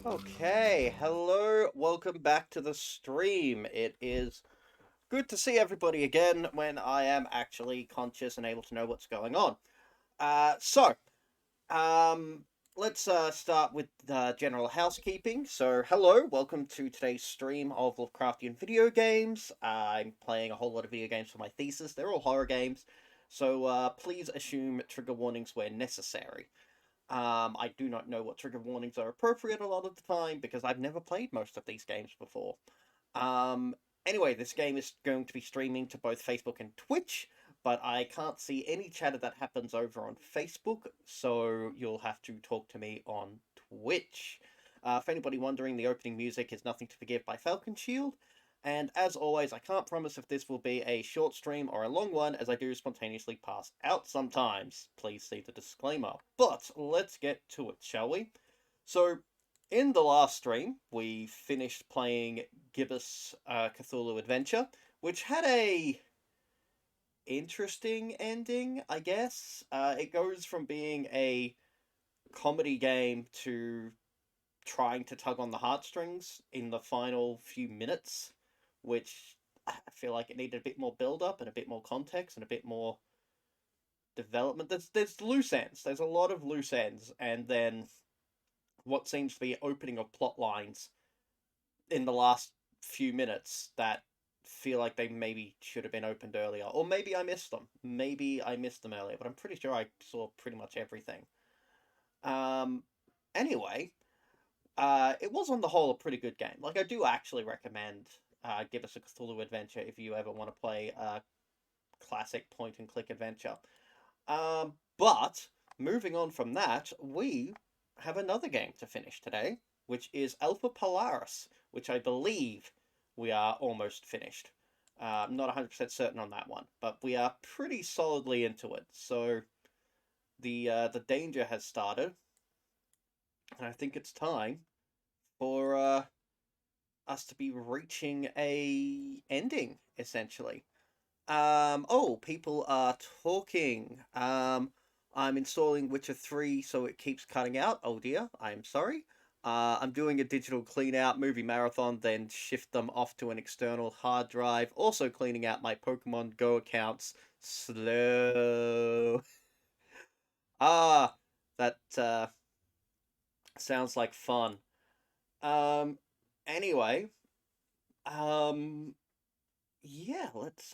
Okay, hello, welcome back to the stream. It is good to see everybody again when I am actually conscious and able to know what's going on. Um, let's start with general housekeeping. So, hello, welcome to today's stream of Lovecraftian Video Games. I'm playing a whole lot of video games for my thesis. They're all horror games, so please assume trigger warnings where necessary. I do not know what trigger warnings are appropriate a lot of the time because I've never played most of these games before. Um, anyway, this game is going to be streaming to both Facebook and Twitch, but I can't see any chatter that happens over on Facebook, so you'll have to talk to me on Twitch. For anybody wondering, the opening music is Nothing to Forgive by Falcon Shield. And as always, I can't promise if this will be a short stream or a long one, as I do spontaneously pass out sometimes. Please see the disclaimer. But let's get to it, shall we? So, in the last stream, we finished playing Gibbous Cthulhu Adventure, which had a interesting ending, I guess. It goes from being a comedy game to trying to tug on the heartstrings in the final few minutes, which I feel like it needed a bit more build up and a bit more context and a bit more development. There's loose ends. There's a lot of loose ends, and then what seems to be opening of plot lines in the last few minutes that feel like they maybe should have been opened earlier, or maybe I missed them. Maybe I missed them earlier, but I'm pretty sure I saw pretty much everything. Anyway, it was on the whole a pretty good game. Like, I do actually recommend Give Us a Cthulhu Adventure if you ever want to play a classic point-and-click adventure. But, moving on from that, we have another game to finish today, which is Alpha Polaris, which I believe we are almost finished. I'm not 100% certain on that one, but we are pretty solidly into it. So, the danger has started, and I think it's time for us to be reaching a ending, essentially. People are talking. I'm installing Witcher 3 so it keeps cutting out. Oh dear, I am sorry. I'm doing a digital clean out movie marathon, then shift them off to an external hard drive. Also cleaning out my Pokemon Go accounts. Slow. Ah, that sounds like fun. Um, anyway, um, yeah, let's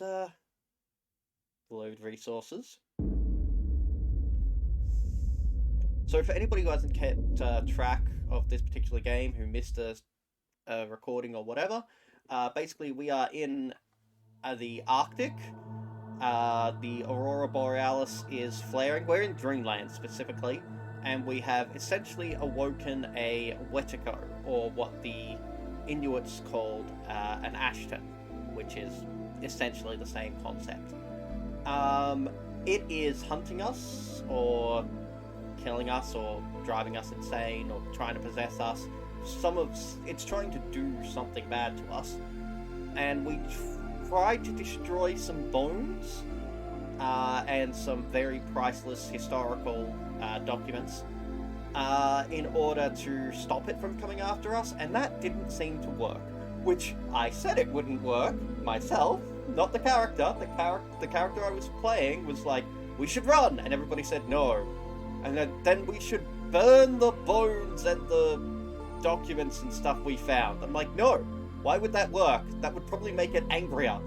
load resources. So for anybody who hasn't kept track of this particular game, who missed a recording or whatever, basically we are in the Arctic. The Aurora Borealis is flaring. We're in Dreamland specifically, and we have essentially awoken a Wetiko, or what the Inuits called an Ashton, which is essentially the same concept. It is hunting us, or killing us, or driving us insane, or trying to possess us. It's trying to do something bad to us, and we tried to destroy some bones and some very priceless historical documents in order to stop it from coming after us, and that didn't seem to work. Which I said it wouldn't work myself, not the character. The character I was playing was like, we should run, and everybody said no. And then we should burn the bones and the documents and stuff we found. I'm like, no, why would that work? That would probably make it angrier.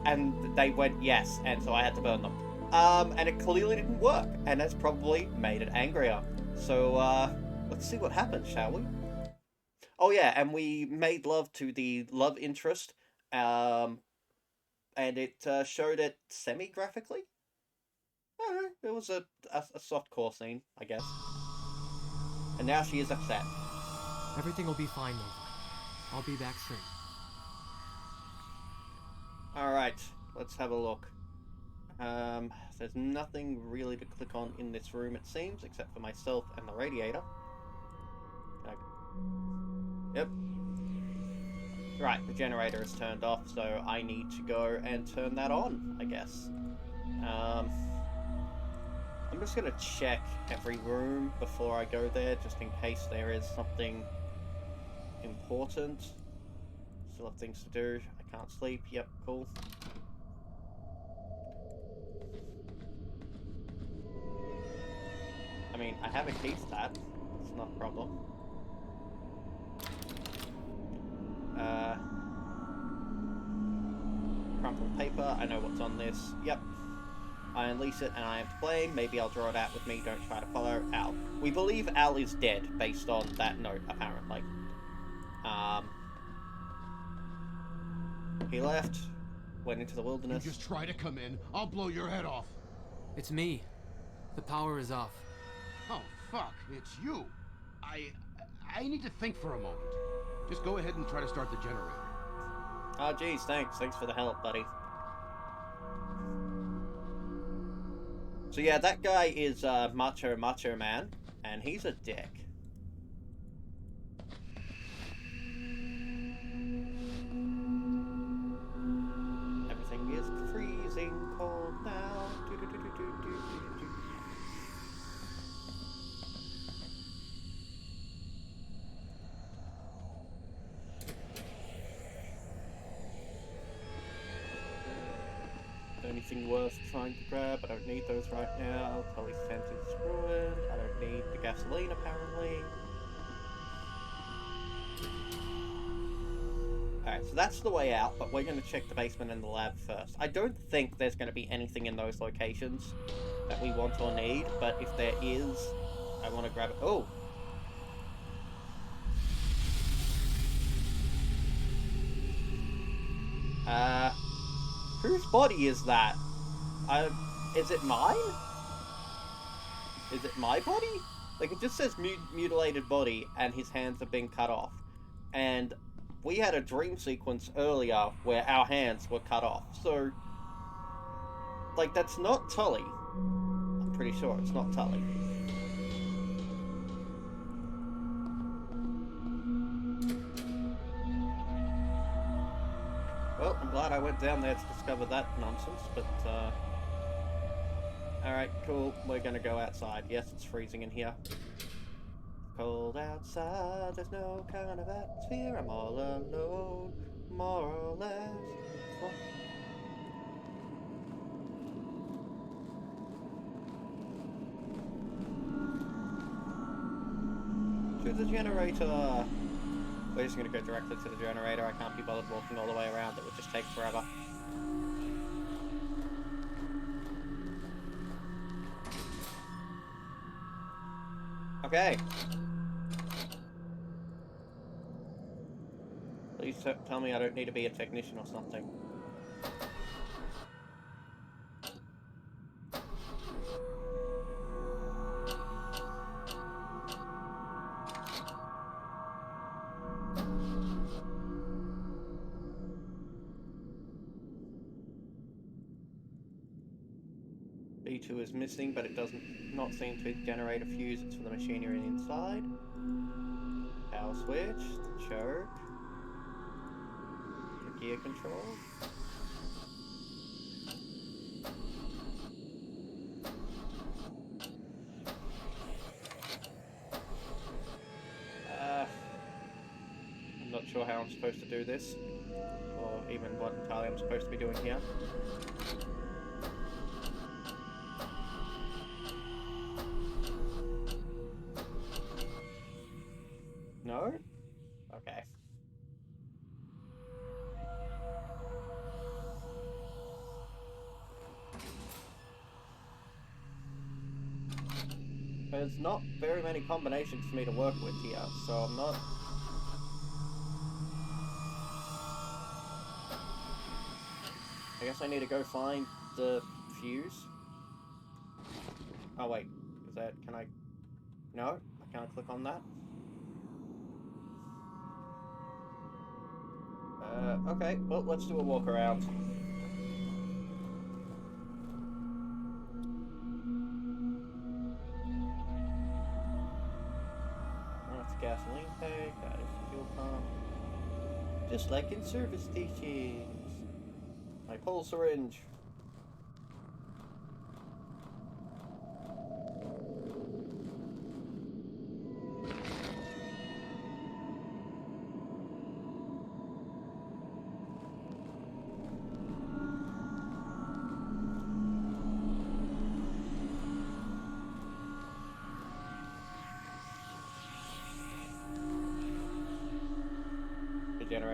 And they went yes, and so I had to burn them. And it clearly didn't work, and that's probably made it angrier. So, let's see what happens, shall we? Oh yeah, and we made love to the love interest, and it showed it semi-graphically. I don't know, it was a soft core scene, I guess. And now she is upset. Everything will be fine, Nova. I'll be back soon. Alright, let's have a look. There's nothing really to click on in this room, it seems, except for myself and the radiator. Yep. Right, the generator is turned off, so I need to go and turn that on, I guess. I'm just gonna check every room before I go there, just in case there is something important. Still have things to do. I can't sleep. Yep, cool. I mean, I have a key to that. It's not a problem. Crumpled paper. I know what's on this. Yep. I unleash it and I am to blame. Maybe I'll draw it out with me. Don't try to follow Al. We believe Al is dead based on that note, apparently. He left, went into the wilderness. You just try to come in, I'll blow your head off. It's me. The power is off. Oh, fuck, it's you. I need to think for a moment. Just go ahead and try to start the generator. Oh, geez, thanks. Thanks for the help, buddy. So yeah, that guy is Macho Man, and he's a dick. Everything is freezing cold now. Anything worth trying to grab? I don't need those right now. Tully's tent is ruined. I don't need the gasoline, apparently. Alright, so that's the way out, but we're going to check the basement and the lab first. I don't think there's going to be anything in those locations that we want or need, but if there is, I want to grab it. Oh! Whose body is that? Is it mine? Is it my body? Like, it just says mutilated body, and his hands have been cut off. And we had a dream sequence earlier where our hands were cut off. So, like, that's not Tully. I'm pretty sure it's not Tully. Well, I'm glad I went down there to discover that nonsense, but, alright, cool. We're gonna go outside. Yes, it's freezing in here. Cold outside, there's no kind of atmosphere. I'm all alone, more or less. To the generator! We're just gonna go directly to the generator. I can't be bothered walking all the way around. It would just take forever. Okay. Please tell me I don't need to be a technician or something. B2 is missing, but it doesn't not seem to generate a fuse. It's for the machinery inside. Power switch, the choke, the gear control. I'm not sure how I'm supposed to do this, or even what entirely I'm supposed to be doing here. No? Okay. There's not very many combinations for me to work with here, so I'm not... I guess I need to go find the fuse. Oh wait, is that... can I... No? I can't click on that? Okay, well, let's do a walk around. That's a gasoline tank, that is a fuel pump. Just like in service stations. My pole syringe.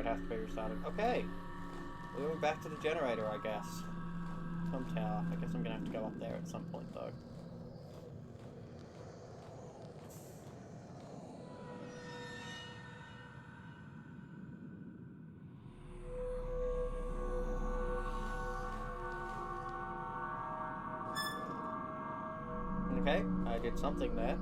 it has to be restarted. Okay. We're going back to the generator, I guess. Tom Tower. I guess I'm gonna have to go up there at some point, though. Okay, I did something there.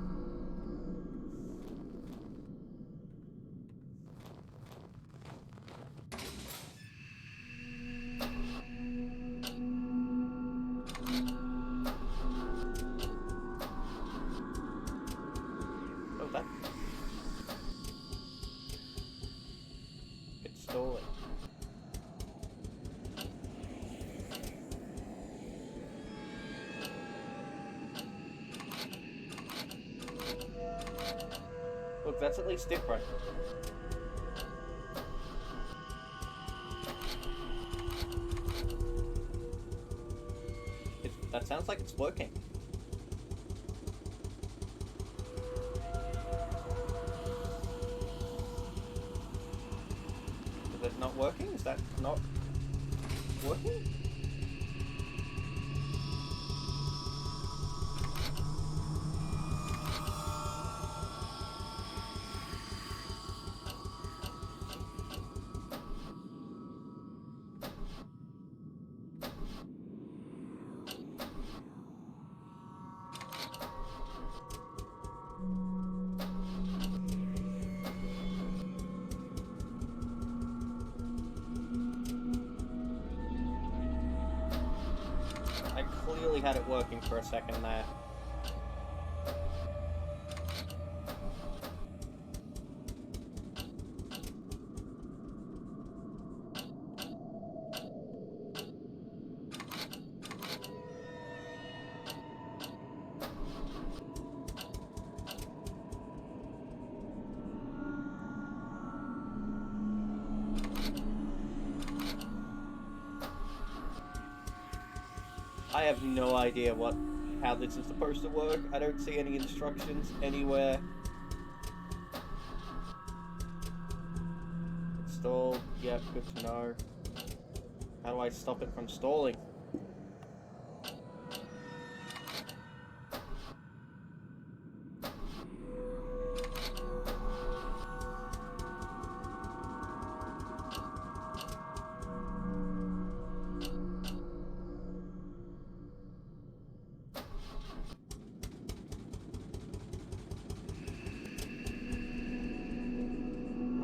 Oh, that... It's stalling. Look, that's at least different. That sounds like it's working. Is it not working? Is that not working? I clearly had it working for a second there. I have no idea how this is supposed to work. I don't see any instructions anywhere. Installed. Yep, good to know. How do I stop it from stalling?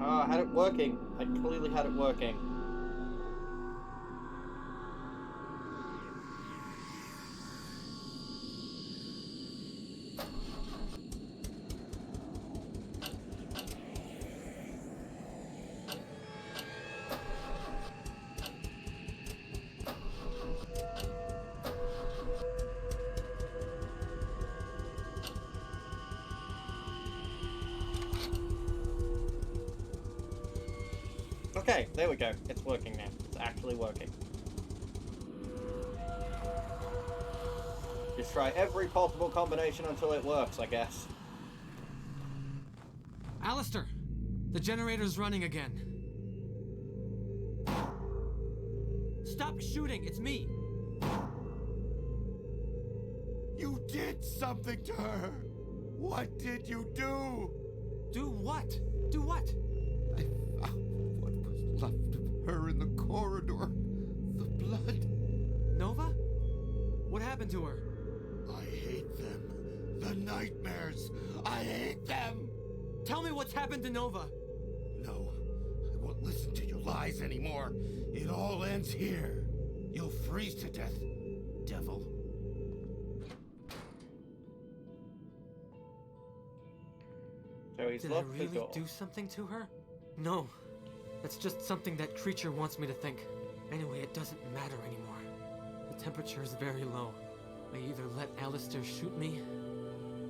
Oh, I had it working. I clearly had it working. Okay, there we go. It's working now. It's actually working. Just try every possible combination until it works, I guess. Alistair! The generator's running again. Stop shooting! It's me! You did something to her! What did you do? Do what? Do what? I found what was left of her in the corridor. The blood. Nova? What happened to her? I hate them. The nightmares. I hate them! Tell me what's happened to Nova! No, I won't listen to your lies anymore. It all ends here. You'll freeze to death, devil. So he's Did I locked the really door. do something to her? No. That's just something that creature wants me to think. Anyway, it doesn't matter anymore. The temperature is very low. I either let Alistair shoot me,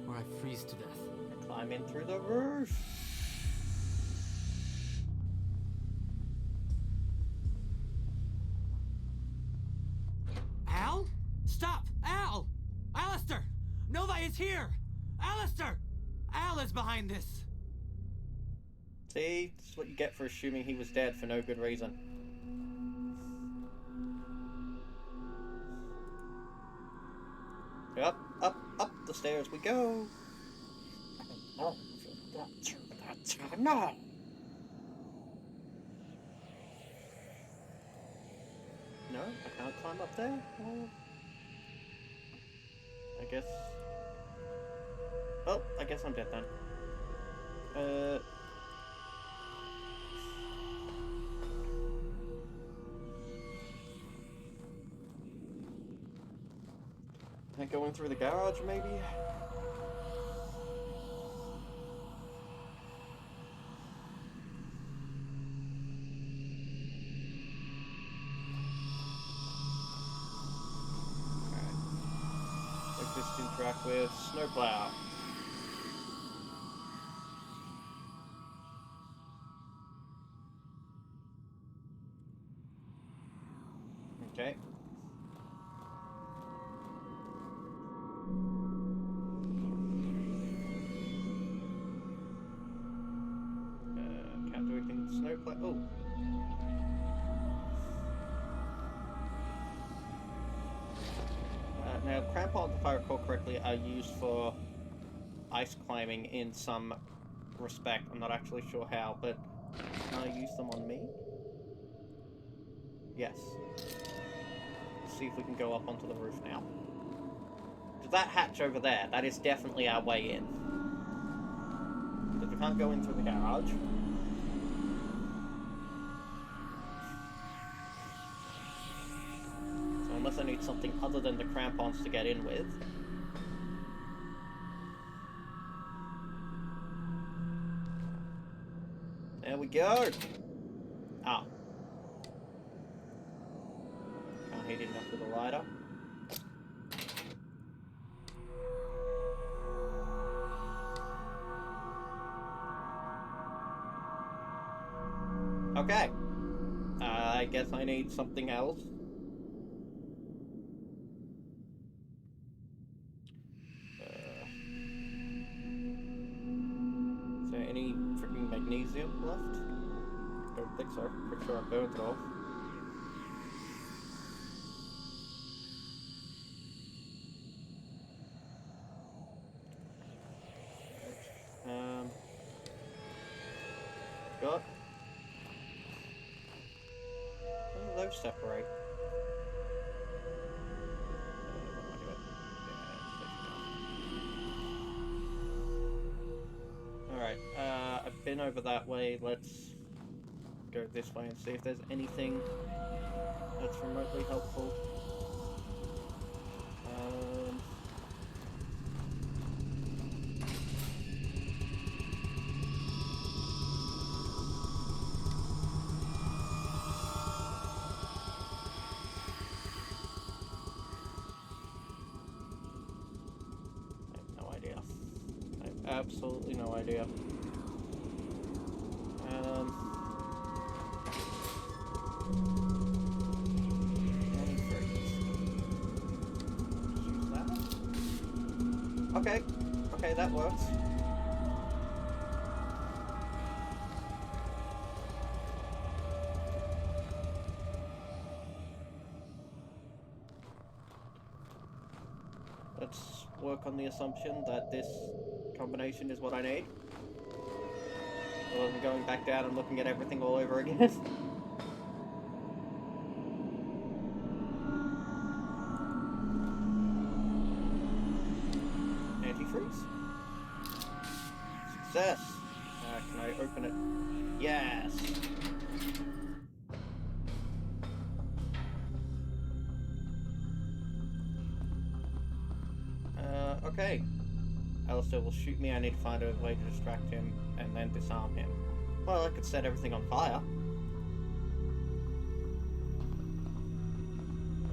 or I freeze to death. Climb in through the roof. Al? Stop! Al! Alistair! Nova is here! Alistair! Al is behind this! See? This is what you get for assuming he was dead for no good reason. Up, up, up the stairs we go! No, that's no. No, I can't climb up there? Well, I guess... Oh, I guess I'm dead then. Can I go in through the garage, maybe? Like this to interact with snowplow. Okay. Can't do anything with snowplow. Oh. Now, crampons, if I recall correctly, are used for ice climbing in some respect. I'm not actually sure how, but can I use them on me? Yes. Let's see if we can go up onto the roof now. To that hatch over there, that is definitely our way in. Because we can't go in through the garage. Unless I need something other than the crampons to get in with. There we go! Ah. Can't hit enough with a lighter. Okay. I guess I need something else. Magnesium left? Don't think so. Pretty sure I burned it off. Got. When do those separate? Alright, I've been over that way. Let's go this way and see if there's anything that's remotely helpful. I have no idea. I have absolutely no idea. Okay, okay, that works. Let's work on the assumption that this combination is what I need. Rather than going back down and looking at everything all over again. Antifreeze. Success! Can I open it? Yes! Okay. Alistair will shoot me. I need to find a way to distract him and then disarm him. Well, I could set everything on fire.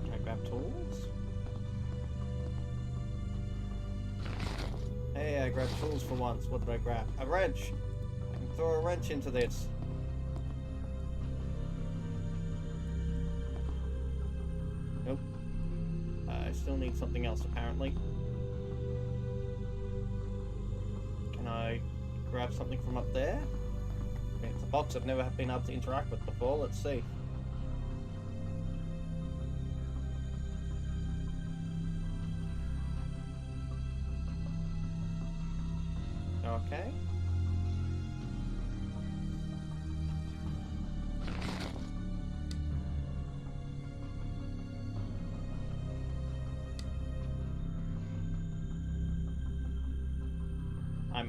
Can I grab tools? Hey, I grabbed tools for once. What did I grab? A wrench! I can throw a wrench into this. Nope. I still need something else, apparently. Can I grab something from up there? It's a box I've never been able to interact with before. Let's see. Okay.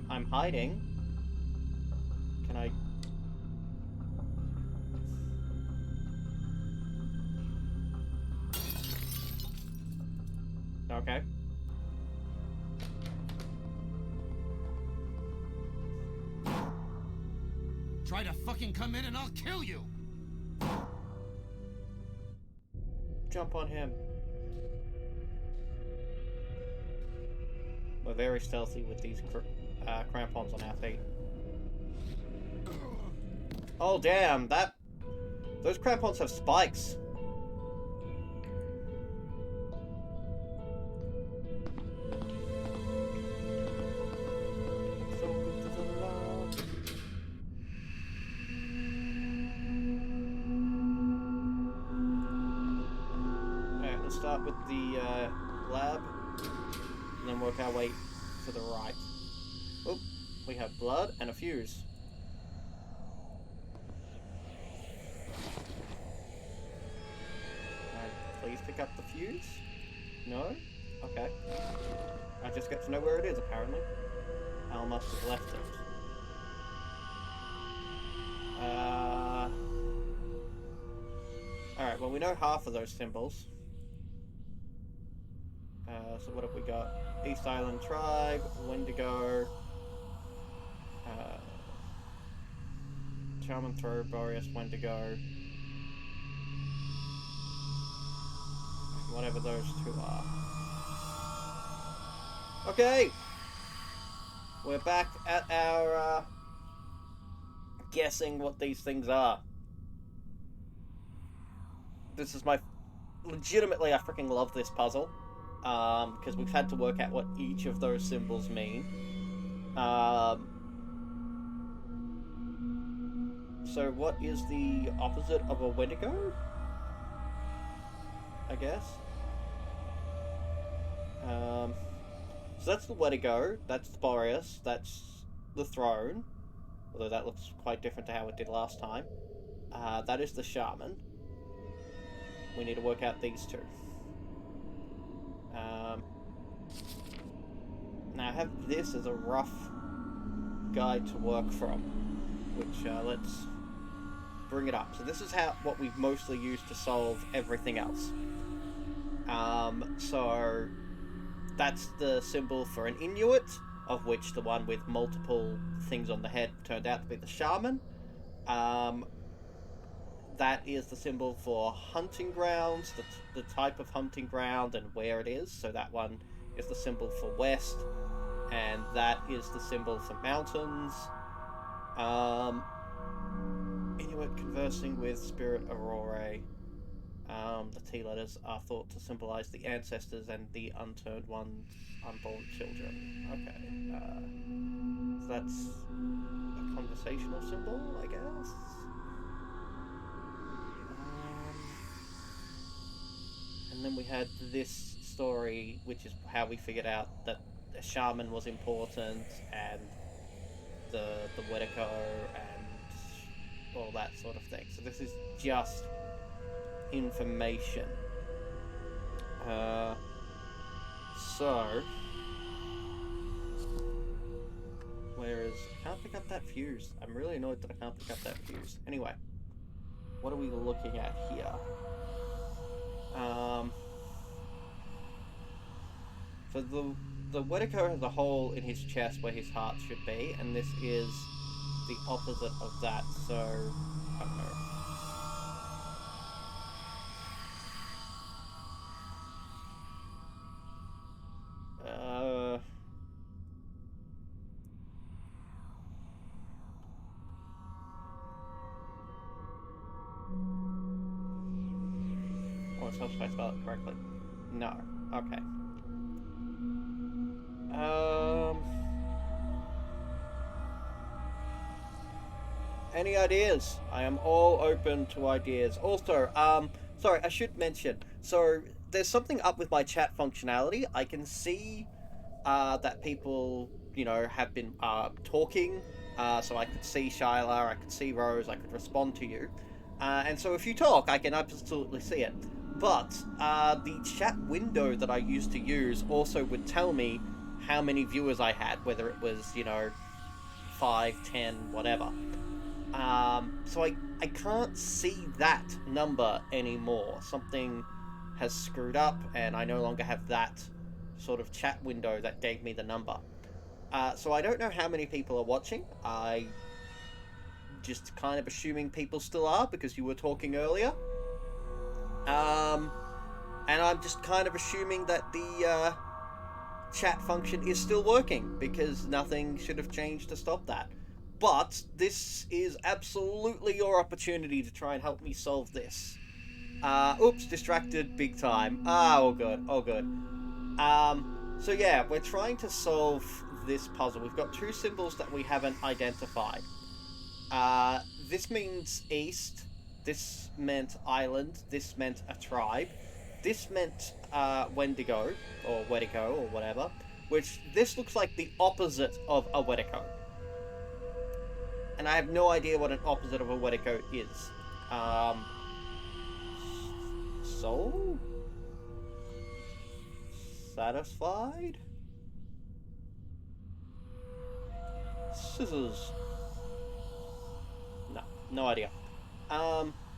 I'm hiding. Can I? Okay. Try to fucking come in and I'll kill you! Jump on him. We're very stealthy with these crampons on our feet. Oh damn, those crampons have spikes. So good to the love. Alright, let's start with the lab. And then work our way to the right. Oh, we have blood and a fuse. Please pick up the fuse? No? Okay. I just get to know where it is, apparently. Al must have left it. Alright, well we know half of those symbols. So what have we got? East Island Tribe, Wendigo, Shaman Throw, Boreas, Wendigo, whatever those two are. Okay! We're back at our, guessing what these things are. This is my... Legitimately, I freaking love this puzzle. Because we've had to work out what each of those symbols mean. So what is the opposite of a Wendigo? I guess. So that's the Wendigo, that's the Boreas, that's the Throne. Although that looks quite different to how it did last time. That is the Shaman. We need to work out these two. Now I have this as a rough guide to work from, which let's bring it up. So this is what we've mostly used to solve everything else. So that's the symbol for an Inuit, of which the one with multiple things on the head turned out to be the Shaman. That is the symbol for hunting grounds, the type of hunting ground and where it is. So that one is the symbol for west, and that is the symbol for mountains. Inuit conversing with Spirit Aurora. The T letters are thought to symbolize the ancestors and the unturned ones, unborn children. Okay. So that's a conversational symbol, I guess? And then we had this story, which is how we figured out that a shaman was important, and the Wendigo, and all that sort of thing. So this is just information. So where is... I can't pick up that fuse. I'm really annoyed that I can't pick up that fuse. Anyway, what are we looking at here? So the Wendigo has a hole in his chest where his heart should be, and this is the opposite of that, so I don't know. Oh, it's supposed to spell it correctly. No. Okay. Any ideas? I am all open to ideas. Also, sorry, I should mention. So there's something up with my chat functionality. I can see that people, you know, have been talking. So I could see Shyla, I could see Rose, I could respond to you. And so if you talk, I can absolutely see it. But the chat window that I used to use also would tell me how many viewers I had, whether it was, you know, 5, 10, whatever. So I can't see that number anymore. Something has screwed up, and I no longer have that sort of chat window that gave me the number. So I don't know how many people are watching. I just kind of assuming people still are because you were talking earlier. And I'm just kind of assuming that the chat function is still working because nothing should have changed to stop that. But this is absolutely your opportunity to try and help me solve this. Oops, distracted big time. All good, all good. So yeah, we're trying to solve this puzzle. We've got two symbols that we haven't identified. This means east. This meant island. This meant a tribe. This meant Wendigo, or Wedigo, or whatever. Which, this looks like the opposite of a Wedigo. And I have no idea what an opposite of a Wedigo is. Soul? Satisfied? Scissors. No idea.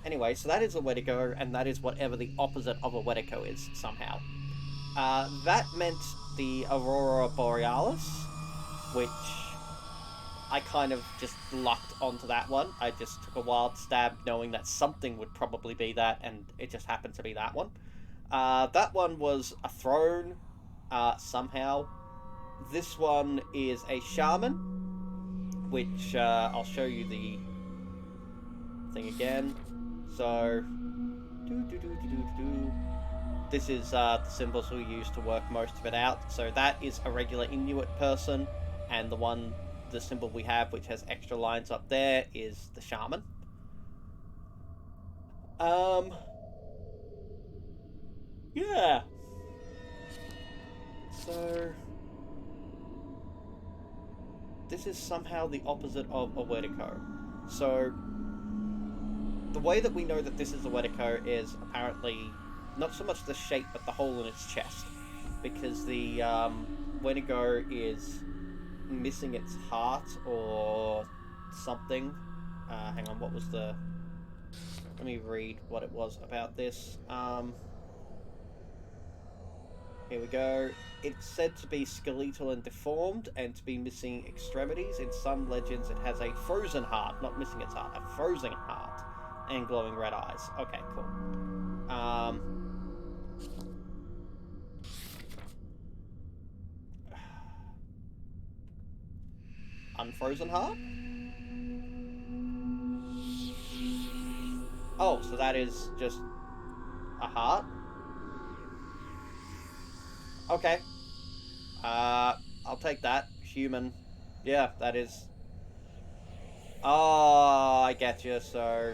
Anyway, so that is a Wedigo, and that is whatever the opposite of a Wedigo is, somehow. That meant the Aurora Borealis, which I kind of just lucked onto that one. I just took a wild stab knowing that something would probably be that, and it just happened to be that one. That one was a throne, somehow. This one is a shaman, which I'll show you the thing again. So, this is the symbols we use to work most of it out. So that is a regular Inuit person, and the symbol we have, which has extra lines up there, is the shaman. Yeah. So, this is somehow the opposite of a Wedigo. So, the way that we know that this is a Wedigo is apparently not so much the shape, but the hole in its chest. Because the Wendigo is missing its heart or something. Hang on, what was the... Let me read what it was about this. Here we go. It's said to be skeletal and deformed, and to be missing extremities. In some legends, it has a frozen heart, not missing its heart, a frozen heart, and glowing red eyes. Okay, cool. Unfrozen heart? Oh, so that is just a heart? Okay. I'll take that. Human. Yeah, that is... Oh, I get you. So,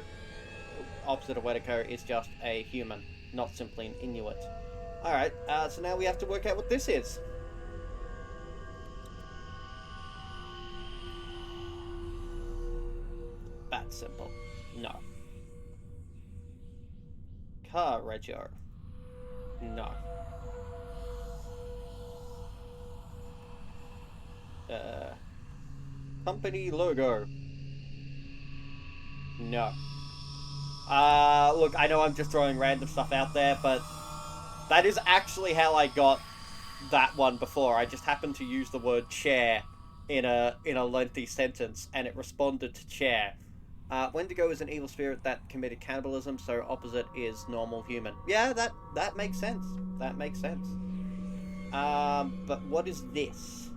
opposite of Wedigo is just a human, not simply an Inuit. Alright, so now we have to work out what this is. Bat symbol. No. Car Regio. No. Company logo. No. Look, I know I'm just throwing random stuff out there, but that is actually how I got that one before. I just happened to use the word chair in a lengthy sentence, and it responded to chair. Wendigo is an evil spirit that committed cannibalism, so opposite is normal human. Yeah, that makes sense. That makes sense. But what is this?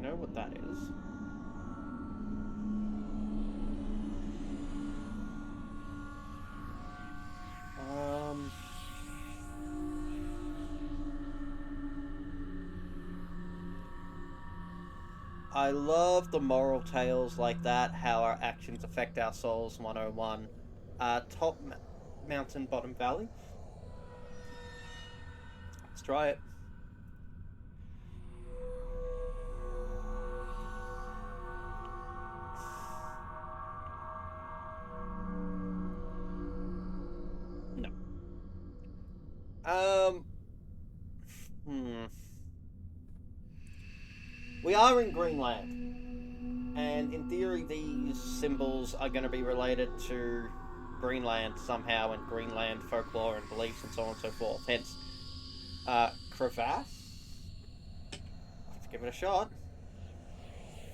know what that is. I love the moral tales like that, how our actions affect our souls 101. Top mountain, bottom valley. Let's try it. No. We are in Greenland, and in theory these symbols are going to be related to Greenland somehow, and Greenland folklore and beliefs and so on and so forth. Hence, crevasse? Let's give it a shot.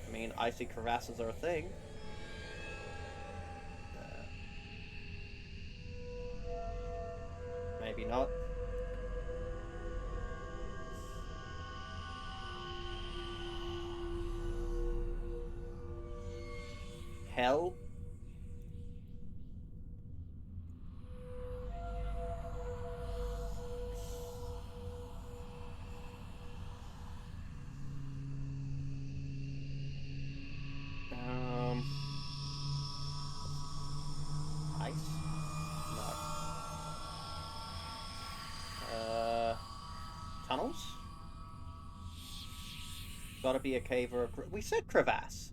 I mean, icy crevasses are a thing. Maybe not. Hell? Ice? No. Tunnels? Gotta be a cave or a... We said crevasse.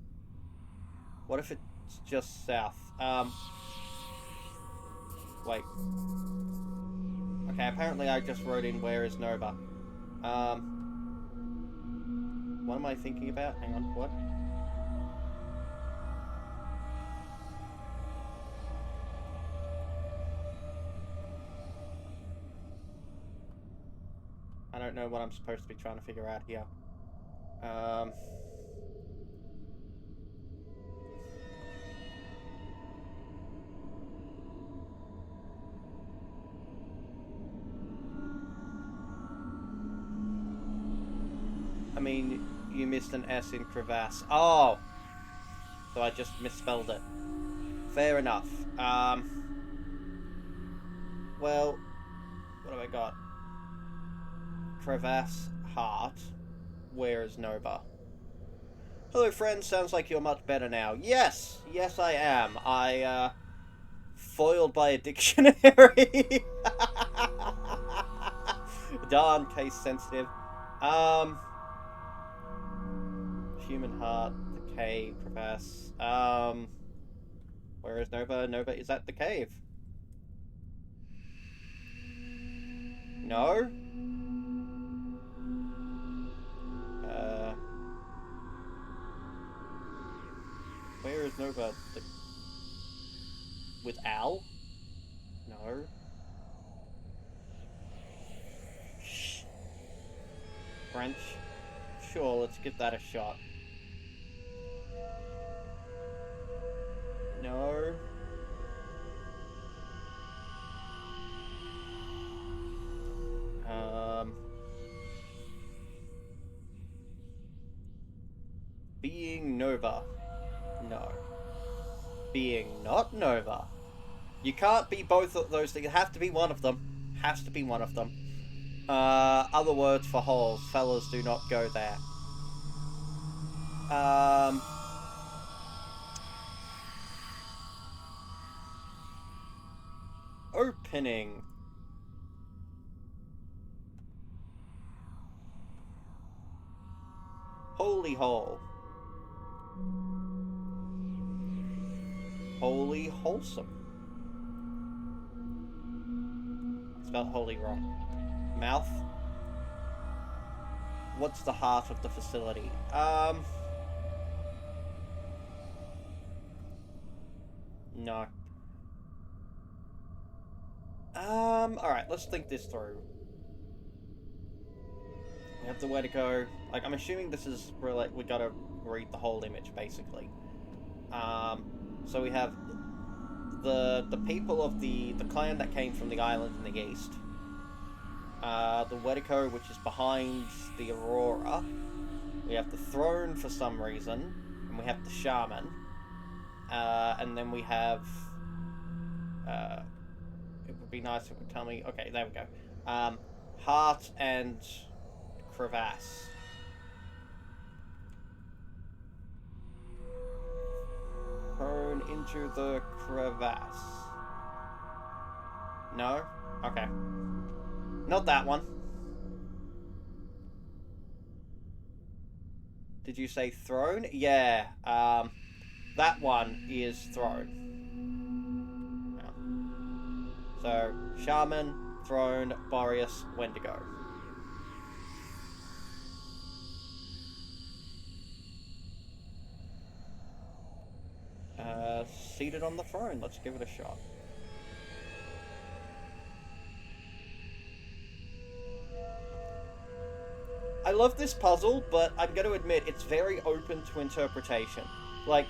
What if it's just south? Wait. Okay, apparently I just wrote in where is Nova. What am I thinking about? Hang on, what? I don't know what I'm supposed to be trying to figure out here. I mean, you missed an S in crevasse. Oh! So I just misspelled it. Fair enough. Well, what have I got? Crevasse, heart. Where is Nova? Hello, friends. Sounds like you're much better now. Yes! Yes, I am. Foiled by a dictionary. Darn, case sensitive. Human heart, the cave, crevasse. Where is Nova? Nova is at the cave. No? Where is Nova? With Al? No. Shh. French? Sure, let's give that a shot. No. Being Nova. No. Being not Nova. You can't be both of those things. It has to be one of them. Has to be one of them. Other words for holes. Fellas, do not go there. Opening. Holy hole. Holy wholesome. Spelled holy wrong. Mouth. What's the heart of the facility? No. Alright, let's think this through. We have the way to go. Like, I'm assuming this is really, we gotta read the whole image, basically. So we have the people of the clan that came from the island in the east. The Wedico, which is behind the Aurora. We have the throne for some reason, and we have the shaman. And then we have... it would be nice if it would tell me... Okay, there we go. Heart and crevasse. Prone into the crevasse. No? Okay. Not that one. Did you say throne? Yeah. That one is throne. Yeah. So, shaman, throne, Boreas, Wendigo. Seated on the throne. Let's give it a shot. I love this puzzle, but I'm going to admit it's very open to interpretation. Like,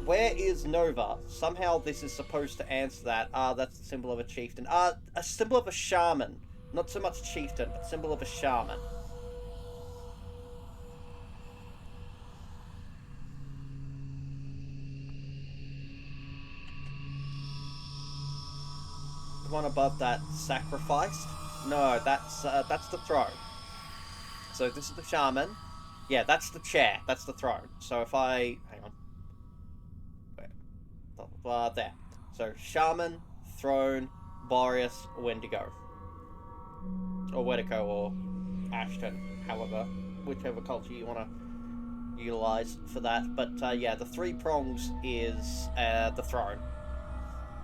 where is Nova? Somehow this is supposed to answer that. That's the symbol of a chieftain. A symbol of a shaman. Not so much chieftain, but symbol of a shaman. The one above that, sacrificed? No, that's the throne. So this is the shaman. Yeah, that's the chair. That's the throne. So if I... Hang on. Wait. Blah, blah, blah, there. So shaman, throne, Boreas, Wendigo. Or Wendigo, or Ashton. However, whichever culture you want to utilize for that. But yeah, the three prongs is the throne.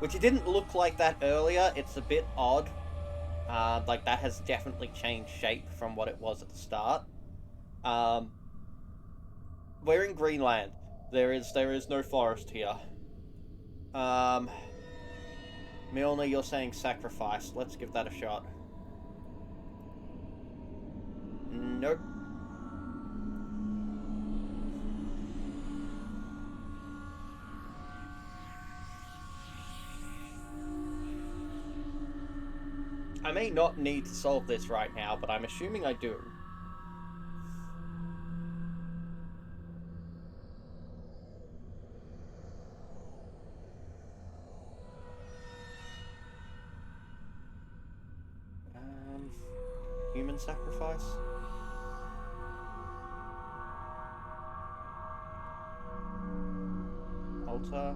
Which it didn't look like that earlier. It's a bit odd. Like, that has definitely changed shape from what it was at the start. We're in Greenland. There is no forest here. Milner, you're saying sacrifice. Let's give that a shot. Nope. I may not need to solve this right now, but I'm assuming I do. Human sacrifice? Altar?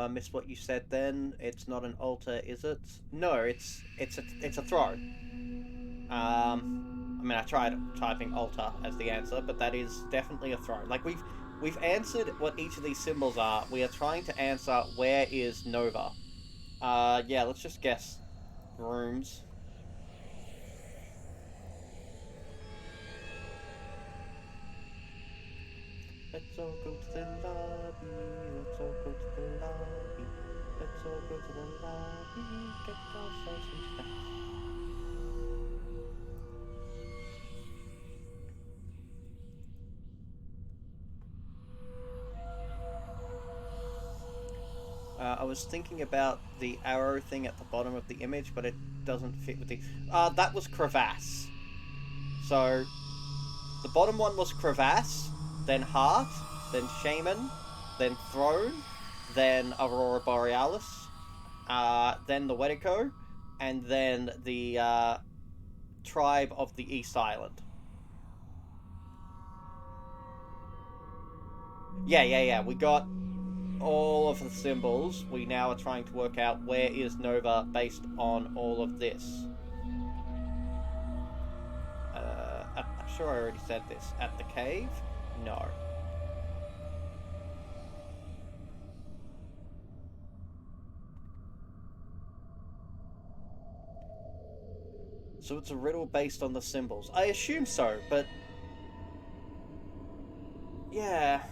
Missed what you said then. It's not an altar, is it? No, it's a throne. I mean, I tried typing altar as the answer, but that is definitely a throne. Like, we've answered what each of these symbols are. We are trying to answer where is Nova. Yeah, let's just guess. Rooms. Let's all go to the lobby, let's all go to the lobby, let's all go to the lobby, get ourselves some snacks. I was thinking about the arrow thing at the bottom of the image, but it doesn't fit with the... that was crevasse. So, the bottom one was crevasse, then heart, then shaman, then throne, then aurora borealis, then the Wendigo, and then the tribe of the East Island. Yeah, we got all of the symbols. We now are trying to work out where is Nova based on all of this. I'm sure I already said this. At the cave? No. So it's a riddle based on the symbols. I assume so, but... yeah...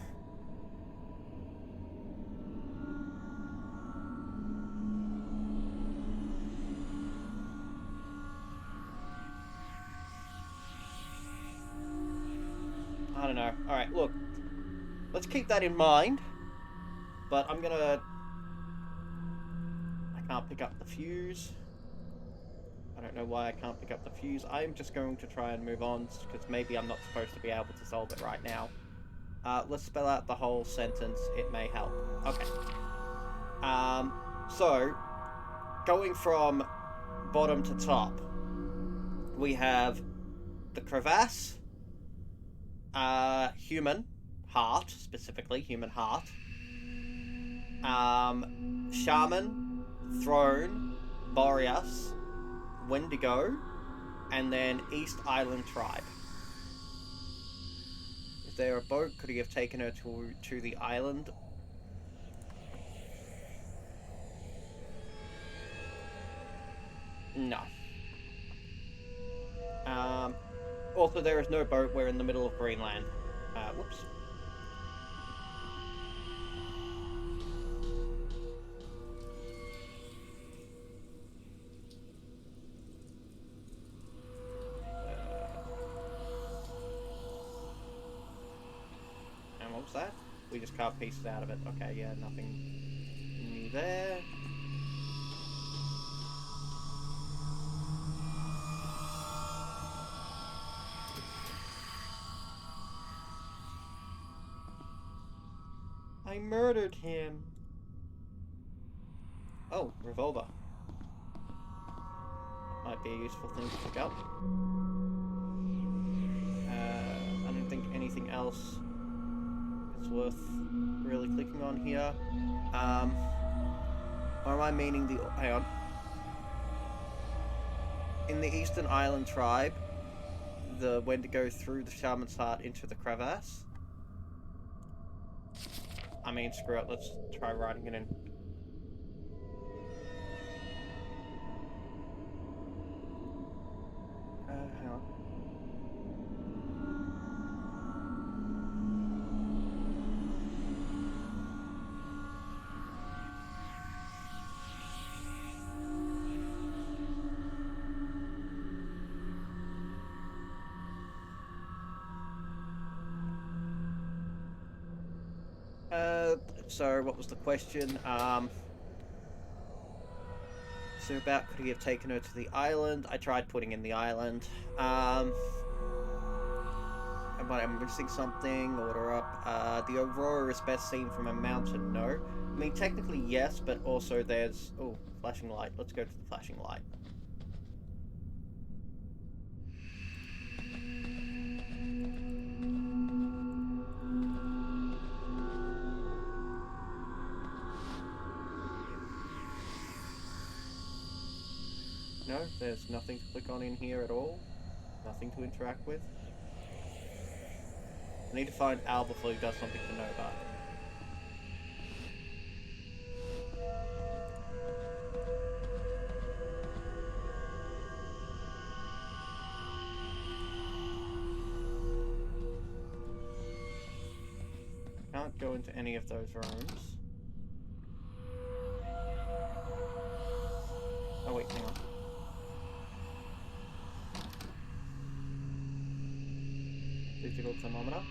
I don't know. Alright, look. Let's keep that in mind. But I'm gonna... I can't pick up the fuse. I don't know why I can't pick up the fuse. I'm just going to try and move on, because maybe I'm not supposed to be able to solve it right now. Let's spell out the whole sentence. It may help. Okay. So, going from bottom to top, we have the crevasse, human heart, specifically human heart, shaman, throne, Boreas, Wendigo, and then East Island tribe. Is there a boat? Could he have taken her to the island? No. Also, there is no boat. We're in the middle of Greenland. Whoops. And what was that? We just carved pieces out of it. Okay, yeah, nothing new there. I murdered him. Oh, revolver. Might be a useful thing to pick up. I don't think anything else is worth really clicking on here. Or am I meaning the... Hang on. In the Eastern Island tribe, the Wendigo threw the shaman's heart into the crevasse. I mean, screw it, let's try writing it in. Hang on. So what was the question? So about could he have taken her to the island? I tried putting in the island. Am I missing something? Order up. The aurora is best seen from a mountain. No. I mean, technically yes, but also there's... Oh, flashing light. Let's go to the flashing light. No, there's nothing to click on in here at all. Nothing to interact with. I need to find Al before he does something to know about it. Can't go into any of those rooms. Oh wait, hang on. Digital thermometer.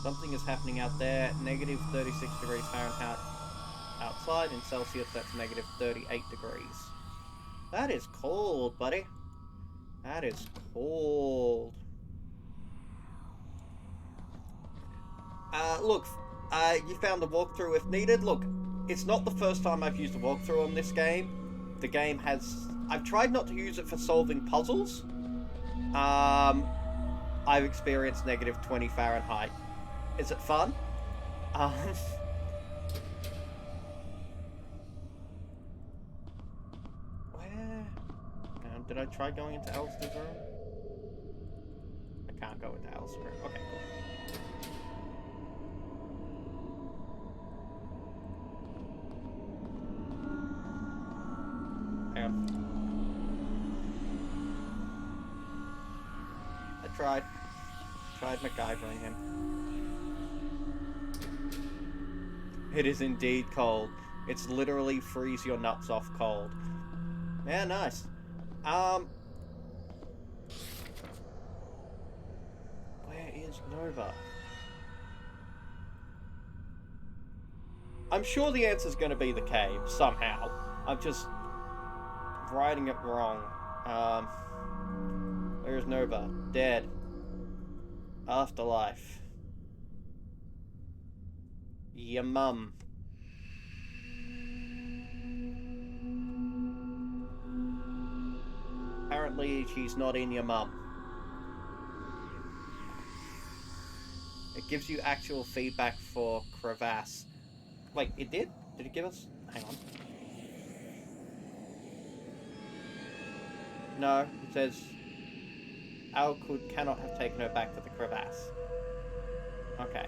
Something is happening out there. Negative 36 degrees Fahrenheit outside. In Celsius, that's negative 38 degrees. That is cold, buddy. That is cold. Look, you found the walkthrough if needed. Look, it's not the first time I've used a walkthrough on this game. The game has... I've tried not to use it for solving puzzles. I've experienced negative 20 Fahrenheit. Is it fun? Where? Did I try going into Alistair's room? I can't go into Alistair's room. Okay, cool. Hang on. Tried MacGyvering him. It is indeed cold. It's literally freeze your nuts off cold. Yeah, nice. Where is Nova? I'm sure the answer's going to be the cave, somehow. I'm just... writing it wrong. Where's Nova? Dead. Afterlife. Your mum. Apparently, she's not in your mum. It gives you actual feedback for Crevasse. Wait, it did? Did it give us? Hang on. No, it says Al cannot have taken her back to the crevasse. Okay.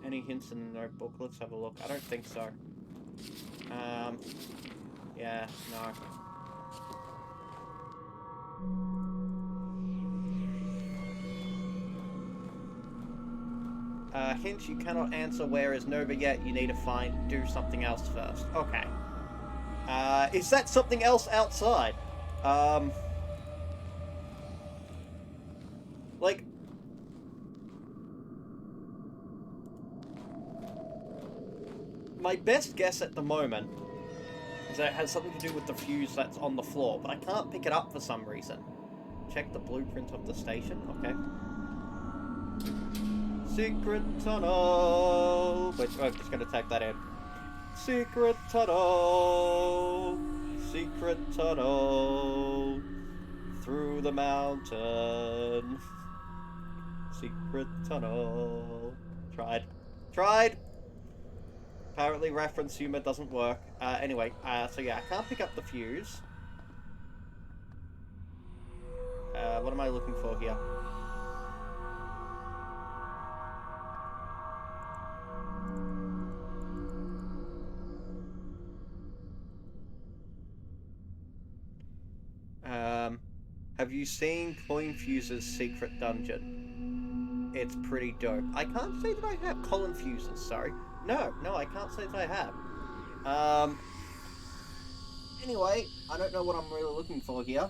Any hints in the notebook? Let's have a look. I don't think so. Yeah, no. Hint, you cannot answer where is Nova yet. You need to do something else first. Okay. Is that something else outside? Like... My best guess at the moment is that it has something to do with the fuse that's on the floor, but I can't pick it up for some reason. Check the blueprint of the station. Okay. Secret tunnel. Wait, I'm just gonna type that in. Secret tunnel. Secret tunnel. Through the mountain. Secret tunnel. Tried. Apparently reference humor doesn't work. Anyway, so yeah, I can't pick up the fuse. What am I looking for here? Have you seen Coin Fuse's secret dungeon? It's pretty dope. I can't say that I have. Colin Fuses, sorry. No, I can't say that I have. Anyway, I don't know what I'm really looking for here.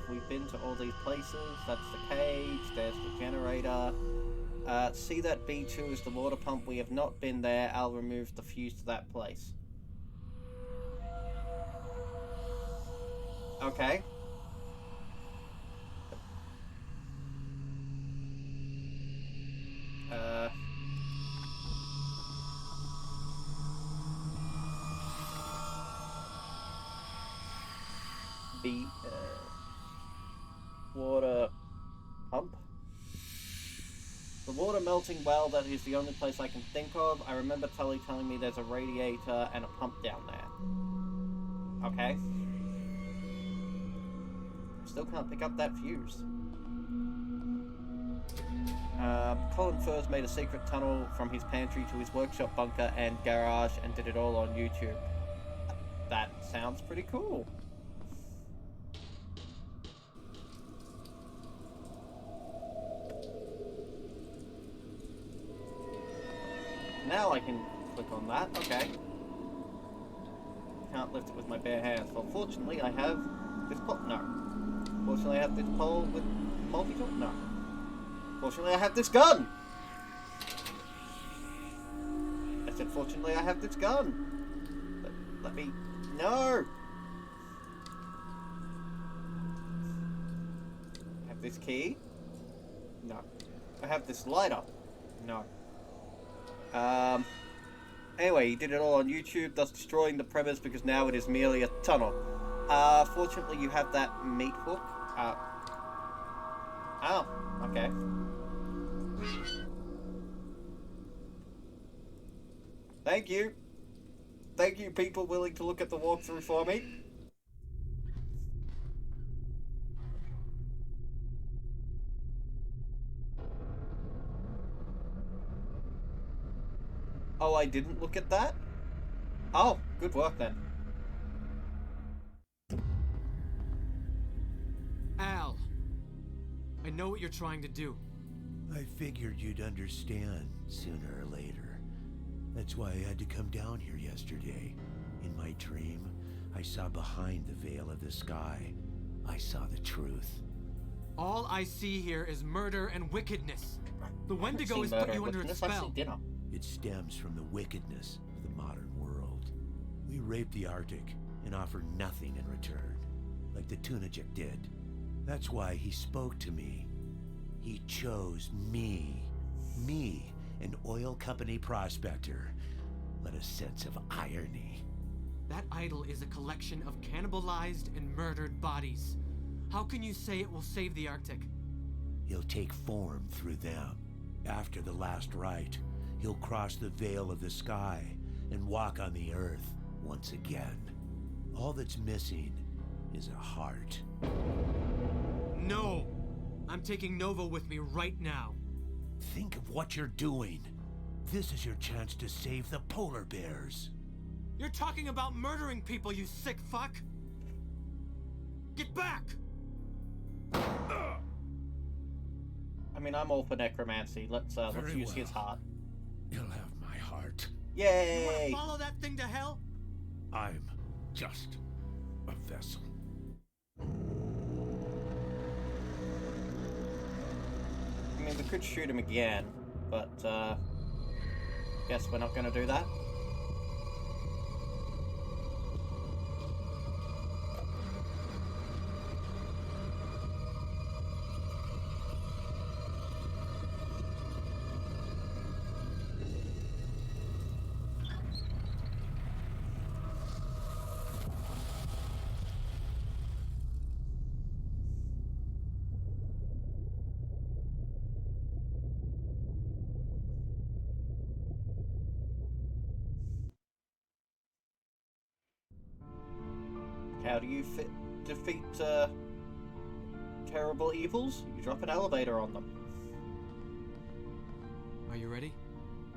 We've been to all these places. That's the cage. There's the generator. See that B2 is the water pump. We have not been there. I'll remove the fuse to that place. Okay. The water pump. The water melting well, that is the only place I can think of. I remember Tully telling me there's a radiator and a pump down there. Okay. Still can't pick up that fuse. Colin Furs made a secret tunnel from his pantry to his workshop bunker and garage and did it all on YouTube. That sounds pretty cool. Now I can click on that. Okay. Can't lift it with my bare hands. Well, fortunately, I have this pole. No. Fortunately, I have this pole with multi-tool. No. Fortunately, I have this gun. I said, fortunately, I have this gun. Let me. No. I have this key. No. I have this lighter. No. Anyway, he did it all on YouTube, thus destroying the premise because now it is merely a tunnel. Fortunately you have that meat hook. Oh, okay. Thank you. Thank you, people willing to look at the walkthrough for me. Oh, I didn't look at that? Oh, good work then. Al, I know what you're trying to do. I figured you'd understand sooner or later. That's why I had to come down here yesterday. In my dream, I saw behind the veil of the sky. I saw the truth. All I see here is murder and wickedness. The Wendigo has put you under its spell. It stems from the wickedness of the modern world. We rape the Arctic and offer nothing in return, like the Tunajik did. That's why he spoke to me. He chose me. Me, an oil company prospector. What a sense of irony. That idol is a collection of cannibalized and murdered bodies. How can you say it will save the Arctic? He'll take form through them. After the last rite, he'll cross the veil of the sky and walk on the earth once again. All that's missing is a heart. No! I'm taking Nova with me right now. Think of what you're doing. This is your chance to save the polar bears. You're talking about murdering people, you sick fuck! Get back! I mean, I'm all for necromancy. Let's Very use his well. heart. You'll have my heart. You wanna Yay! follow that thing to hell? I'm just a vessel. I mean, we could shoot him again, but guess we're not gonna do that. How do you defeat terrible evils? You drop an elevator on them. Are you ready?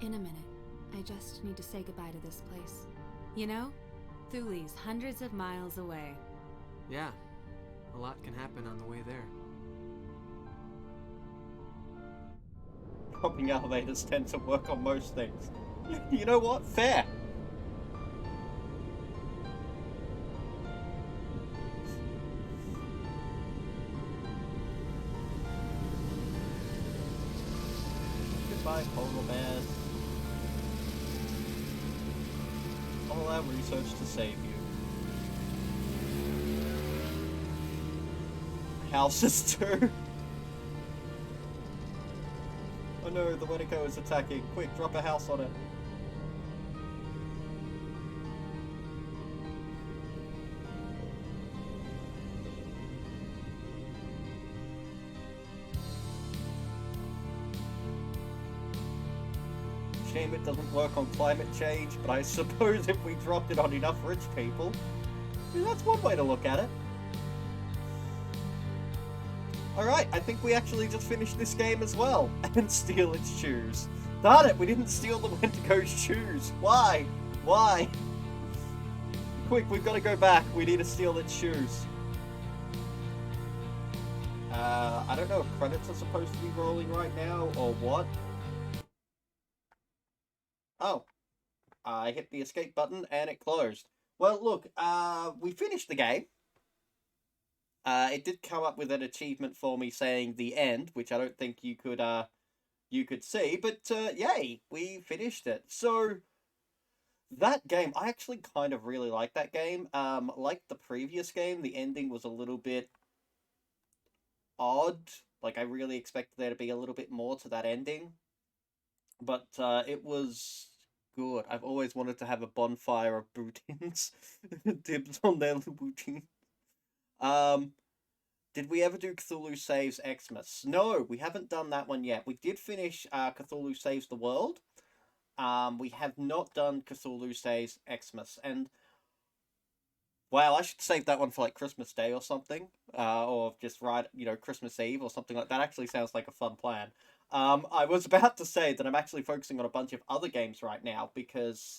In a minute. I just need to say goodbye to this place. You know, Thule's hundreds of miles away. Yeah. A lot can happen on the way there. Dropping elevators tend to work on most things. You know what? Fair. Goodbye, polar bears. All our research to save you. Houses too. Oh no, the Wendigo is attacking. Quick, drop a house on it. Shame it doesn't work on climate change, but I suppose if we dropped it on enough rich people, that's one way to look at it. Alright, I think we actually just finished this game as well, and steal its shoes. Darn it, we didn't steal the Wendigo's shoes. Why? Why? Quick, we've got to go back. We need to steal its shoes. I don't know if credits are supposed to be rolling right now, or what. Oh. I hit the escape button, and it closed. Well, look, we finished the game. It did come up with an achievement for me saying the end, which I don't think you could see, but yay, we finished it. So that game, I actually kind of really like that game. Like the previous game, the ending was a little bit odd. Like I really expected there to be a little bit more to that ending, but it was good. I've always wanted to have a bonfire of bootins. Dibs on their bootin. Did we ever do Cthulhu Saves Xmas? No, we haven't done that one yet. We did finish Cthulhu Saves the World. We have not done Cthulhu Saves Xmas. And, well, I should save that one for, like, Christmas Day or something. Or just Christmas Eve or something like that. Actually sounds like a fun plan. I was about to say that I'm actually focusing on a bunch of other games right now because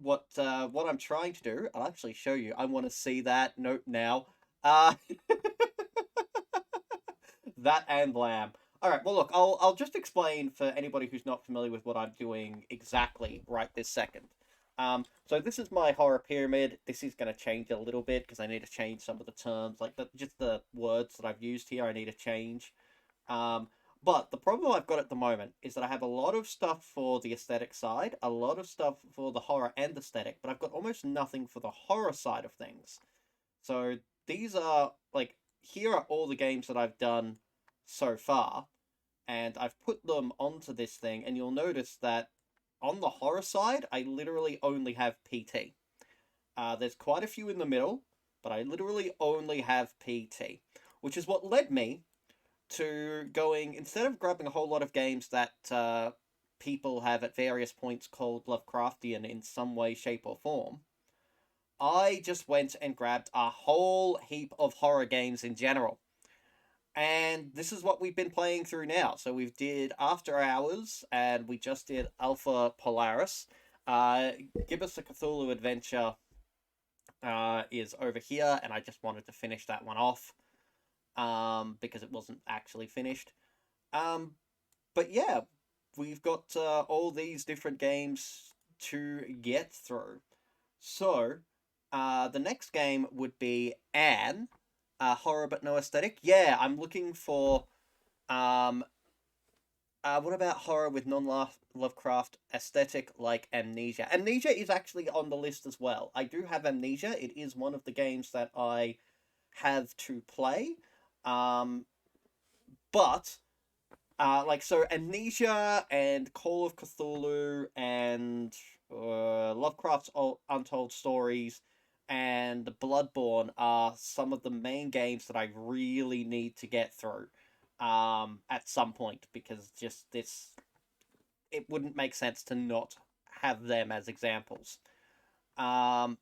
what I'm trying to do, I'll actually show you. I want to see that note now. Uh, that and Lamb. All right. Well, look, I'll just explain for anybody who's not familiar with what I'm doing exactly right this second. So this is my horror pyramid. This is going to change a little bit because I need to change some of the terms, like just the words that I've used here. I need to change. Um, but the problem I've got at the moment is that I have a lot of stuff for the aesthetic side, a lot of stuff for the horror and aesthetic, but I've got almost nothing for the horror side of things. So these are, like, here are all the games that I've done so far, and I've put them onto this thing, and you'll notice that on the horror side, I literally only have PT. There's quite a few in the middle, but I literally only have PT, which is what led me to going, instead of grabbing a whole lot of games that people have at various points called Lovecraftian in some way, shape, or form, I just went and grabbed a whole heap of horror games in general. And this is what we've been playing through now. So we did After Hours, and we just did Alpha Polaris. Give Us a Cthulhu Adventure is over here, and I just wanted to finish that one off because it wasn't actually finished. But yeah, we've got all these different games to get through. So, the next game would be Anne, horror but no aesthetic. Yeah, I'm looking for. What about horror with non-Lovecraft aesthetic like Amnesia? Amnesia is actually on the list as well. I do have Amnesia. It is one of the games that I have to play. But so Amnesia and Call of Cthulhu and Lovecraft's Untold Stories and Bloodborne are some of the main games that I really need to get through at some point, because just it wouldn't make sense to not have them as examples. But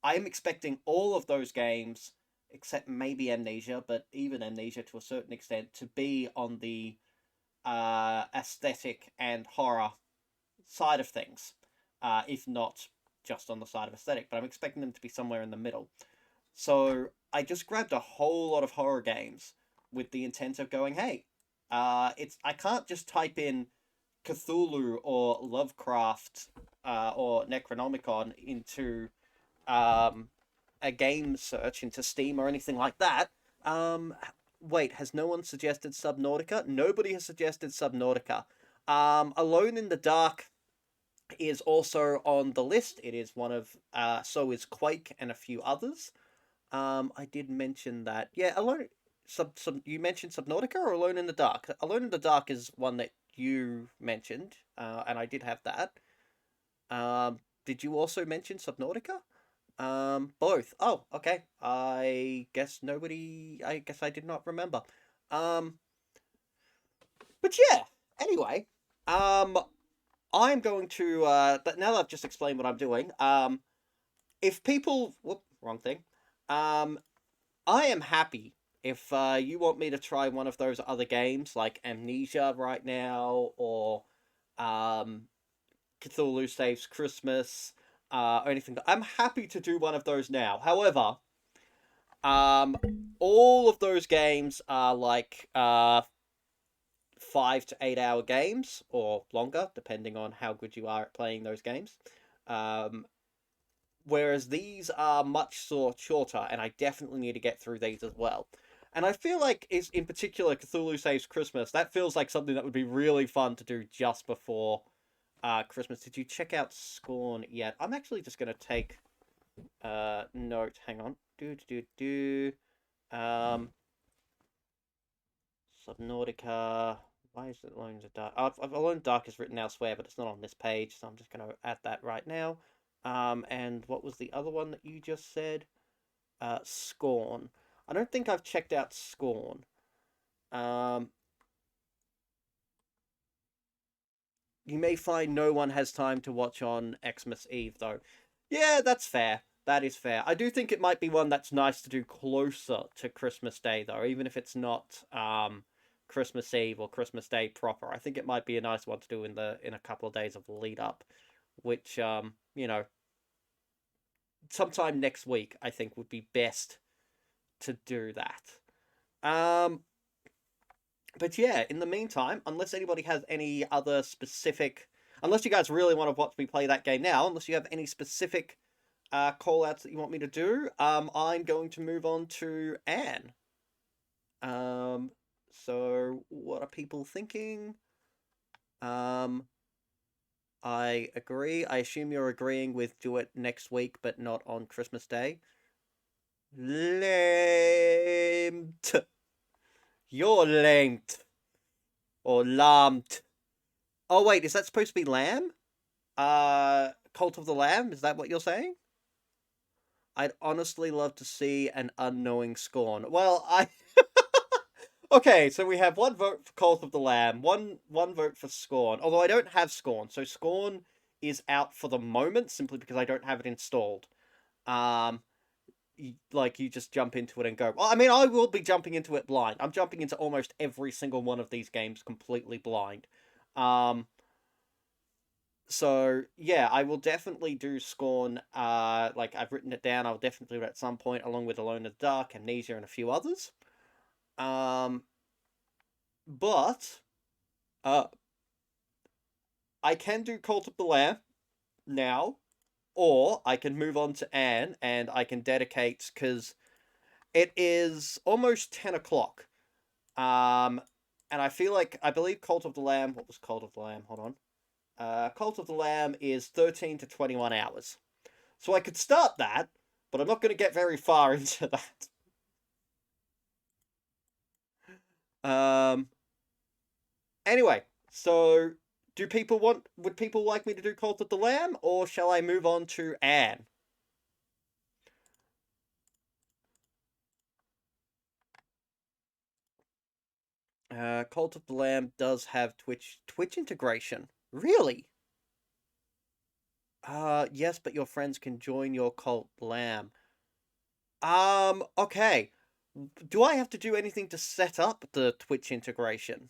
I'm expecting all of those games, except maybe Amnesia, but even Amnesia to a certain extent, to be on the aesthetic and horror side of things, if not just on the side of aesthetic. But I'm expecting them to be somewhere in the middle. So I just grabbed a whole lot of horror games with the intent of going, hey, I can't just type in Cthulhu or Lovecraft or Necronomicon into a game search into Steam or anything like that. Wait, has no one suggested Subnautica? Nobody has suggested Subnautica. Alone in the Dark is also on the list. It is one of, so is Quake and a few others. I did mention that. Yeah, you mentioned Subnautica or Alone in the Dark? Alone in the Dark is one that you mentioned, and I did have that. Did you also mention Subnautica? Both. Oh, okay. I guess I did not remember. But yeah, anyway, I'm going to, but now that I've just explained what I'm doing, if people, wrong thing, I am happy if you want me to try one of those other games, like Amnesia right now, or Cthulhu Saves Christmas, or anything. I'm happy to do one of those now. However, all of those games are like 5 to 8 hour games, or longer, depending on how good you are at playing those games. Whereas these are much shorter, and I definitely need to get through these as well. And I feel like, in particular, Cthulhu Saves Christmas, that feels like something that would be really fun to do just before Christmas. Did you check out Scorn yet? I'm actually just going to take note. Hang on. Subnautica. Why is it Alone in the Dark? Alone in the Dark is written elsewhere, but it's not on this page, so I'm just going to add that right now. And what was the other one that you just said? Scorn. I don't think I've checked out Scorn. You may find no one has time to watch on Xmas Eve, though. Yeah, that's fair. That is fair. I do think it might be one that's nice to do closer to Christmas Day, though, even if it's not Christmas Eve or Christmas Day proper. I think it might be a nice one to do in a couple of days of lead up, which you know, sometime next week I think would be best to do that. But yeah, in the meantime, unless anybody has any other specific, unless you guys really want to watch me play that game now, unless you have any specific call outs that you want me to do, I'm going to move on to Anne. So what are people thinking? I agree. I assume you're agreeing with do it next week, but not on Christmas Day. Lamed. You're lamed. Or lamed. Oh wait, is that supposed to be lamb? Cult of the Lamb? Is that what you're saying? I'd honestly love to see an unknowing Scorn. Well, I... Okay, so we have one vote for Cult of the Lamb, one vote for Scorn. Although I don't have Scorn, so Scorn is out for the moment, simply because I don't have it installed. Like, you just jump into it and go... Well, I mean, I will be jumping into it blind. I'm jumping into almost every single one of these games completely blind. So, yeah, I will definitely do Scorn. Like, I've written it down. I'll definitely do it at some point, along with Alone in the Dark, Amnesia, and a few others. But, I can do Cult of the Lamb now, or I can move on to Anne, and I can dedicate, because it is almost 10 o'clock. And I believe Cult of the Lamb, what was Cult of the Lamb? Hold on. Cult of the Lamb is 13 to 21 hours. So I could start that, but I'm not going to get very far into that. Anyway, so would people like me to do Cult of the Lamb, or shall I move on to Anne? Cult of the Lamb does have Twitch integration. Really? Yes, but your friends can join your Cult Lamb. Okay. Do I have to do anything to set up the Twitch integration?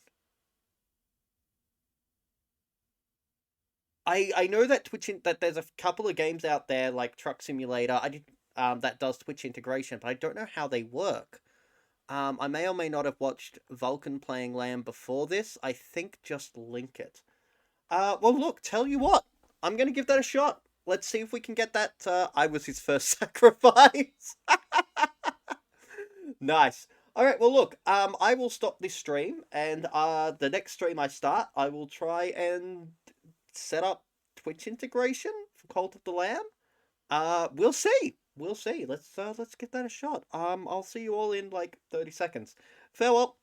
I know that that there's a couple of games out there like Truck Simulator. That does Twitch integration, but I don't know how they work. I may or may not have watched Vulcan playing Lamb before this. I think just link it. Well, look, tell you what, I'm gonna give that a shot. Let's see if we can get that. I was his first sacrifice. Nice. All right. Well, look. I will stop this stream, and the next stream I start, I will try and set up Twitch integration for Cult of the Lamb. We'll see. We'll see. Let's get that a shot. I'll see you all in like 30 seconds. Farewell.